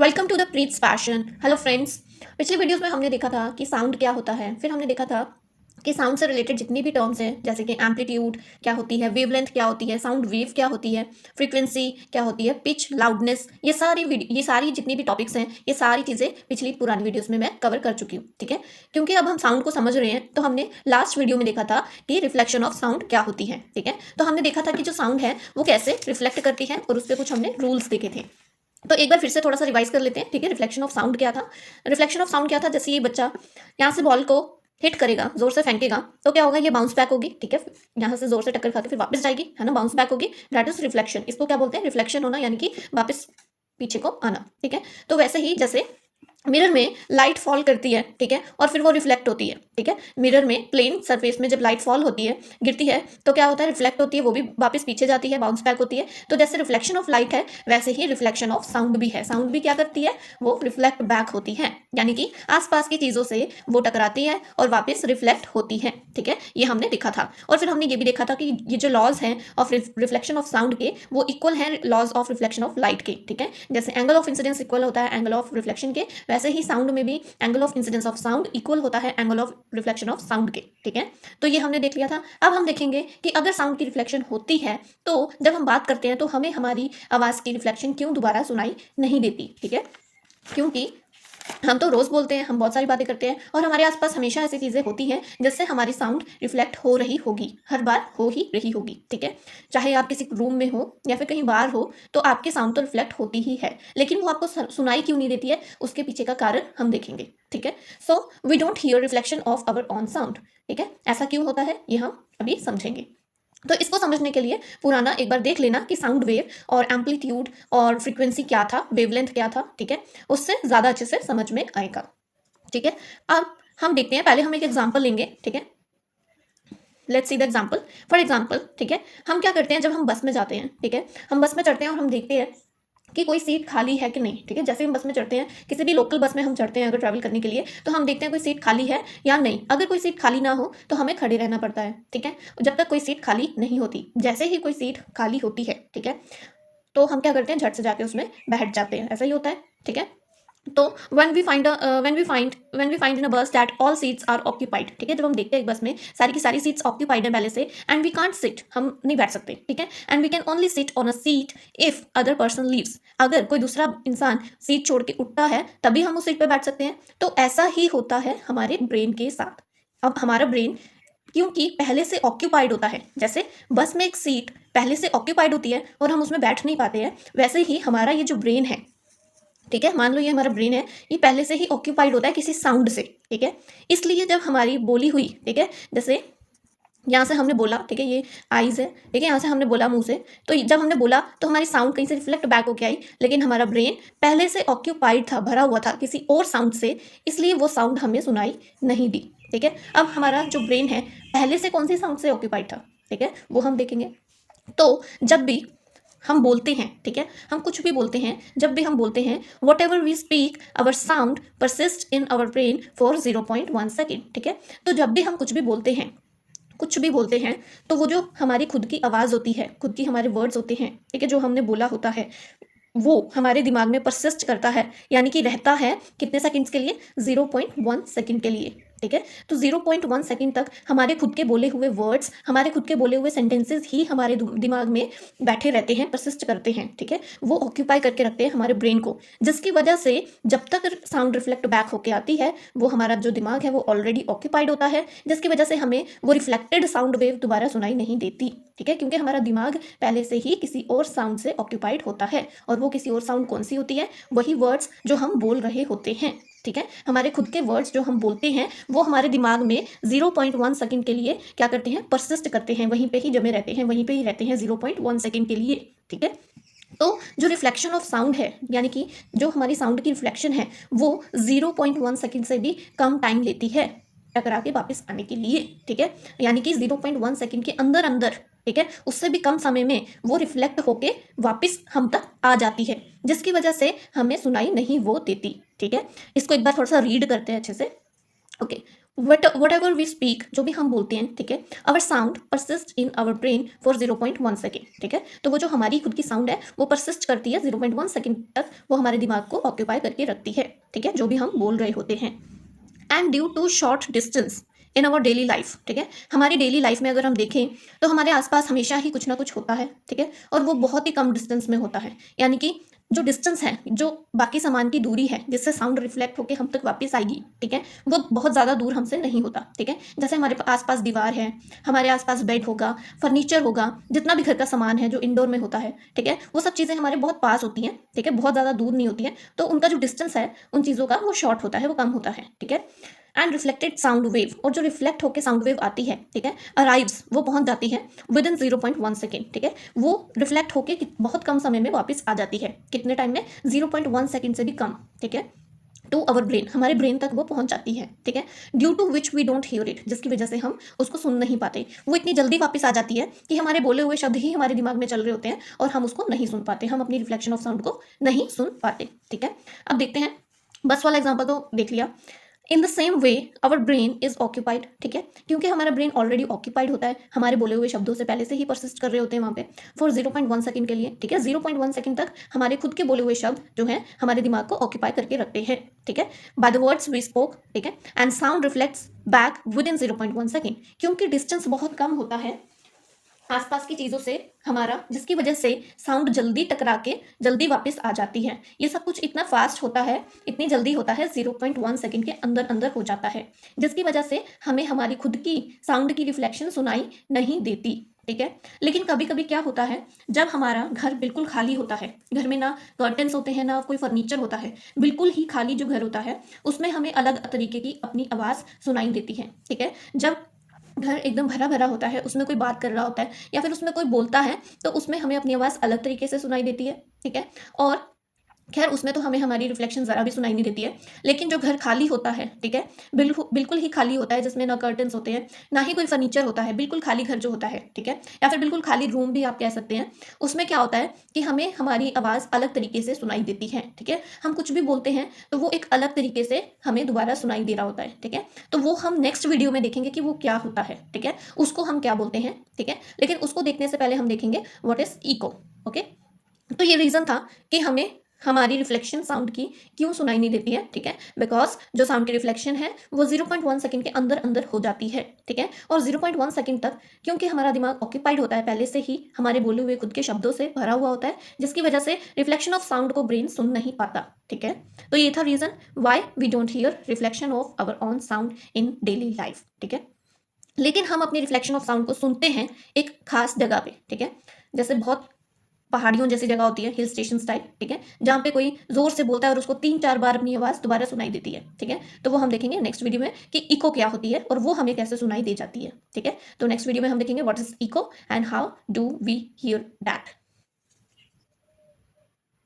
Welcome to the Preet's passion. Hello friends. पिछले videos में हमने देखा था कि साउंड क्या होता है। फिर हमने देखा था कि साउंड से रिलेटेड जितनी भी टर्म्स हैं, जैसे कि एम्पलीट्यूड क्या होती है, वेवलेंथ क्या होती है, साउंड वेव क्या होती है, फ्रीक्वेंसी क्या होती है, पिच, लाउडनेस, ये सारी जितनी भी टॉपिक्स हैं, ये सारी चीज़ें पिछली पुरानी वीडियोस में मैं कवर कर चुकी हूँ। ठीक है, क्योंकि अब हम साउंड को समझ रहे हैं, तो हमने लास्ट वीडियो में देखा था कि रिफ्लेक्शन ऑफ साउंड क्या होती है। ठीक है, तो हमने देखा था कि जो साउंड है वो कैसे रिफ्लेक्ट करती है और उस पर कुछ हमने रूल्स देखे थे। तो एक बार फिर से थोड़ा सा रिवाइज कर लेते हैं। ठीक है, रिफ्लेक्शन ऑफ साउंड क्या था। रिफ्लेक्शन ऑफ साउंड क्या था, जैसे ये बच्चा यहाँ से बॉल को हिट करेगा, जोर से फेंकेगा, तो क्या होगा, ये बाउंस बैक होगी। ठीक है, यहाँ से जोर से टक्कर खा के फिर वापस जाएगी, है ना, बाउंस बैक होगी। That is reflection. इसको क्या बोलते हैं, रिफ्लेक्शन होना, यानी कि वापस पीछे को आना। ठीक है, तो वैसे ही जैसे मिरर में लाइट फॉल करती है, ठीक है, और फिर वो रिफ्लेक्ट होती है। ठीक है, मिरर में प्लेन सरफेस में जब लाइट फॉल होती है, गिरती है, तो क्या होता है, रिफ्लेक्ट होती है, वो भी वापस पीछे जाती है, बाउंस बैक होती है। तो जैसे रिफ्लेक्शन ऑफ लाइट है, वैसे ही रिफ्लेक्शन ऑफ साउंड भी है। साउंड भी क्या करती है, वो रिफ्लेक्ट बैक होती है, यानी कि आसपास की चीज़ों से वो टकराती है और वापस रिफ्लेक्ट होती है। ठीक है, ये हमने देखा था। और फिर हमने ये भी देखा था कि ये जो लॉज हैं ऑफ रिफ्लेक्शन ऑफ साउंड के, वो इक्वल हैं laws of reflection of light के। ठीक है, जैसे एंगल ऑफ इंसिडेंस इक्वल होता है एंगल ऑफ रिफ्लेक्शन के, वैसे ही साउंड में भी angle of incidence of sound equal होता है angle of reflection of sound के। ठीक है, तो ये हमने देख लिया था। अब हम देखेंगे कि अगर साउंड की रिफ्लेक्शन होती है, तो जब हम बात करते हैं तो हमें हमारी आवाज की रिफ्लेक्शन क्यों दोबारा सुनाई नहीं देती। ठीक है, क्योंकि हम तो रोज बोलते हैं, हम बहुत सारी बातें करते हैं, और हमारे आसपास हमेशा ऐसी चीजें होती हैं जिससे हमारी साउंड रिफ्लेक्ट हो रही होगी, हर बार हो ही रही होगी। ठीक है, चाहे आप किसी रूम में हो या फिर कहीं बाहर हो, तो आपकी साउंड तो रिफ्लेक्ट होती ही है, लेकिन वो आपको सुनाई क्यों नहीं देती है, उसके पीछे का कारण हम देखेंगे। ठीक है, so we don't hear reflection of our own sound. ठीक है, ऐसा क्यों होता है, ये हम अभी समझेंगे। तो इसको समझने के लिए पुराना एक बार देख लेना कि साउंड वेव और एम्पलीट्यूड और फ्रीक्वेंसी क्या था, वेवलेंथ क्या था। ठीक है, उससे ज़्यादा अच्छे से समझ में आएगा। ठीक है, अब हम देखते हैं, पहले हम एक एग्जांपल लेंगे। ठीक है, let's see the example. For example, ठीक है, हम क्या करते हैं जब हम बस में जाते हैं। ठीक है, हम बस में चढ़ते हैं और हम देखते हैं कि कोई सीट खाली है कि नहीं। ठीक है, जैसे हम बस में चढ़ते हैं, किसी भी लोकल बस में हम चढ़ते हैं अगर ट्रैवल करने के लिए, तो हम देखते हैं कोई सीट खाली है या नहीं। अगर कोई सीट खाली ना हो तो हमें खड़े रहना पड़ता है। ठीक है, जब तक कोई सीट खाली नहीं होती। जैसे ही कोई सीट खाली होती है, ठीक है, तो हम क्या करते हैं, झट से जाके उसमें बैठ जाते हैं। ऐसा ही होता है। ठीक है, तो when we find in a bus that all seats are occupied, ठीक है, जब हम देखते हैं एक बस में सारी की सारी सीट्स ऑक्यूपाइड है पहले से, एंड वी कांट सिट, हम नहीं बैठ सकते। ठीक है, and we can only sit on a seat if other person leaves, अगर कोई दूसरा इंसान सीट छोड़ के उठता है तभी हम उस सीट पे बैठ सकते हैं। तो ऐसा ही होता है हमारे ब्रेन के साथ। अब हमारा ब्रेन क्योंकि पहले से ऑक्यूपाइड होता है, जैसे बस में एक सीट पहले से ऑक्यूपाइड होती है और हम उसमें बैठ नहीं पाते हैं, वैसे ही हमारा ये जो ब्रेन है, ठीक है, मान लो ये हमारा ब्रेन है, ये पहले से ही ऑक्यूपाइड होता है किसी साउंड से। ठीक है, इसलिए जब हमारी बोली हुई, ठीक है, जैसे यहाँ से हमने बोला, ठीक है, ये आईज है, ठीक है, यहाँ से हमने बोला मुंह से, तो जब हमने बोला तो हमारी साउंड कहीं से रिफ्लेक्ट बैक होके आई, लेकिन हमारा ब्रेन पहले से ऑक्यूपाइड था, भरा हुआ था किसी और साउंड से, इसलिए वो साउंड हमें सुनाई नहीं दी। ठीक है, अब हमारा जो ब्रेन है पहले से कौन सी साउंड से ऑक्यूपाइड था, ठीक है, वो हम देखेंगे। तो जब भी हम बोलते हैं, ठीक है, हम कुछ भी बोलते हैं, जब भी हम बोलते हैं, whatever we speak our sound persist in our brain for 0.1 second. ठीक है, तो जब भी हम कुछ भी बोलते हैं, कुछ भी बोलते हैं, तो वो जो हमारी खुद की आवाज़ होती है, खुद की हमारे वर्ड्स होते हैं, ठीक है, जो हमने बोला होता है, वो हमारे दिमाग में परसिस्ट करता है, यानी कि रहता है कितने सेकंड्स के लिए, 0.1 सेकंड के लिए। ठीक है, तो 0.1 सेकंड तक हमारे खुद के बोले हुए वर्ड्स, हमारे खुद के बोले हुए सेंटेंसेस ही हमारे दिमाग में बैठे रहते हैं, परसिस्ट करते हैं। ठीक है, वो ऑक्यूपाई करके रखते हैं हमारे ब्रेन को, जिसकी वजह से जब तक साउंड रिफ्लेक्ट बैक होकर आती है, वो हमारा जो दिमाग है वो ऑलरेडी ऑक्यूपाइड होता है, जिसकी वजह से हमें वो रिफ्लेक्टेड साउंड वेव दोबारा सुनाई नहीं देती। ठीक है, क्योंकि हमारा दिमाग पहले से ही किसी और साउंड से ऑक्यूपाइड होता है, और वो किसी और साउंड कौन सी होती है, वही वर्ड्स जो हम बोल रहे होते हैं। ठीक है, हमारे खुद के वर्ड्स जो हम बोलते हैं वो हमारे दिमाग में 0.1 सेकंड के लिए क्या करते हैं, परसिस्ट करते हैं, वहीं पे ही जमे रहते हैं, वहीं पे ही रहते हैं 0.1 सेकंड के लिए। ठीक है, तो जो रिफ्लेक्शन ऑफ साउंड है, यानी कि जो हमारी साउंड की रिफ्लेक्शन है, वो 0.1 सेकंड से भी कम टाइम लेती है टकरा के वापस आने के लिए। ठीक है, यानी कि 0.1 सेकंड के अंदर अंदर, ठीक है, उससे भी कम समय में वो रिफ्लेक्ट होके वापस हम तक आ जाती है, जिसकी वजह से हमें सुनाई नहीं वो देती। ठीक है, इसको एक बार थोड़ा सा रीड करते हैं अच्छे से। Okay, whatever we speak, जो भी हम बोलते हैं, ठीक है, our sound persist in our brain for 0.1 second, ठीक है। तो वो जो हमारी खुद की साउंड है वो परसिस्ट करती है 0.1 सेकेंड तक, वो हमारे दिमाग को ऑक्यूपाई करके रखती है, ठीक है, जो भी हम बोल रहे होते हैं। And due to short distance in our daily life, ठीक है, हमारी डेली लाइफ में अगर हम देखें तो हमारे आसपास हमेशा ही कुछ ना कुछ होता है, ठीक है, और वो बहुत ही कम डिस्टेंस में होता है। यानी कि जो डिस्टेंस है, जो बाकी सामान की दूरी है जिससे साउंड रिफ्लेक्ट होकर हम तक वापस आएगी, ठीक है, वो बहुत ज़्यादा दूर हमसे नहीं होता, ठीक है। जैसे हमारे आसपास दीवार है, हमारे आसपास बेड होगा, फर्नीचर होगा, जितना भी घर का सामान है जो इंडोर में होता है, ठीक है, वो सब चीज़ें हमारे बहुत पास होती हैं, ठीक है, बहुत ज़्यादा दूर नहीं होती है, तो उनका जो डिस्टेंस है उन चीज़ों का वो शॉर्ट होता है, वो कम होता है, ठीक है। एंड रिफ्लेक्टेड साउंड वेव, और जो रिफ्लेक्ट होकर साउंड वेव आती है, ठीक है, अराइव्स, वो पहुंच जाती है विद इन 0.1 सेकेंड, ठीक है, वो रिफ्लेक्ट होकर बहुत कम समय में वापस आ जाती है। कितने टाइम में? 0.1 सेकेंड से भी कम, ठीक है, टू अवर ब्रेन, हमारे ब्रेन तक वो पहुंच जाती है, ठीक है। Due to which we don't hear it, जिसकी वजह से हम उसको सुन नहीं पाते। वो इतनी जल्दी वापस आ जाती है कि हमारे बोले हुए शब्द ही हमारे दिमाग में चल रहे होते हैं और हम उसको नहीं सुन पाते, हम अपनी रिफ्लेक्शन ऑफ साउंड को नहीं सुन पाते, ठीक है। अब देखते हैं, बस वाला एग्जाम्पल तो देख लिया। In the same way our brain is occupied, ठीक है, क्योंकि हमारा ब्रेन ऑलरेडी ऑक्यूपाइड होता है, हमारे बोले हुए शब्दों से पहले से ही परसिस्ट कर रहे होते हैं वहाँ पे फॉर 0.1 सेकेंड के लिए, ठीक है। 0.1 सेकेंड तक हमारे खुद के बोले हुए शब्द जो है हमारे दिमाग को ऑक्यूपाई करके रखते हैं, ठीक है, by the words we spoke, ठीक है। And sound reflects back within 0.1 second, क्योंकि डिस्टेंस बहुत कम होता है आसपास की चीज़ों से हमारा, जिसकी वजह से साउंड जल्दी टकरा के जल्दी वापस आ जाती है। ये सब कुछ इतना फास्ट होता है, इतनी जल्दी होता है, 0.1 सेकेंड के अंदर अंदर हो जाता है, जिसकी वजह से हमें हमारी खुद की साउंड की रिफ्लेक्शन सुनाई नहीं देती, ठीक है। लेकिन कभी कभी क्या होता है, जब हमारा घर बिल्कुल खाली होता है, घर में ना कर्टन्स होते हैं ना कोई फर्नीचर होता है, बिल्कुल ही खाली जो घर होता है, उसमें हमें अलग तरीके की अपनी आवाज़ सुनाई देती है, ठीक है। जब घर एकदम भरा भरा होता है, उसमें कोई बात कर रहा होता है या फिर उसमें कोई बोलता है, तो उसमें हमें अपनी आवाज़ अलग तरीके से सुनाई देती है, ठीक है। और खैर उसमें तो हमें हमारी रिफ्लेक्शन ज़रा भी सुनाई नहीं देती है। लेकिन जो घर खाली होता है, ठीक है, बिल्कुल बिल्कुल ही खाली होता है, जिसमें ना कर्टन्स होते हैं ना ही कोई फर्नीचर होता है, बिल्कुल खाली घर जो होता है, ठीक है, या फिर बिल्कुल खाली रूम भी आप कह सकते हैं, उसमें क्या होता है कि हमें हमारी आवाज़ अलग तरीके से सुनाई देती है, ठीक है। हम कुछ भी बोलते हैं तो वो एक अलग तरीके से हमें दोबारा सुनाई दे रहा होता है, ठीक है। तो वो हम नेक्स्ट वीडियो में देखेंगे कि वो क्या होता है, ठीक है, उसको हम क्या बोलते हैं, ठीक है। लेकिन उसको देखने से पहले हम देखेंगे व्हाट इज इको, ओके। तो ये रीज़न था कि हमें हमारी रिफ्लेक्शन साउंड की क्यों सुनाई नहीं देती है, ठीक है, बिकॉज जो साउंड की रिफ्लेक्शन है वो 0.1 सेकेंड के अंदर अंदर हो जाती है, ठीक है। और 0.1 सेकेंड तक क्योंकि हमारा दिमाग ऑक्यूपाइड होता है, पहले से ही हमारे बोले हुए खुद के शब्दों से भरा हुआ होता है, जिसकी वजह से रिफ्लेक्शन ऑफ साउंड को ब्रेन सुन नहीं पाता, ठीक है। तो ये था reason why we don't hear reflection of our own sound in daily life, ठीक है। लेकिन हम अपनी रिफ्लेक्शन ऑफ साउंड को सुनते हैं एक खास जगह पे, ठीक है, जैसे बहुत पहाड़ियों जैसी जगह होती है, हिल स्टेशन टाइप, ठीक है, जहाँ पे कोई जोर से बोलता है और उसको 3-4 बार अपनी आवाज़ दोबारा सुनाई देती है, ठीक है। तो वो हम देखेंगे नेक्स्ट वीडियो में कि इको क्या होती है और वो हमें कैसे सुनाई दे जाती है, ठीक है। तो नेक्स्ट वीडियो में हम देखेंगे what is echo and how do we hear that.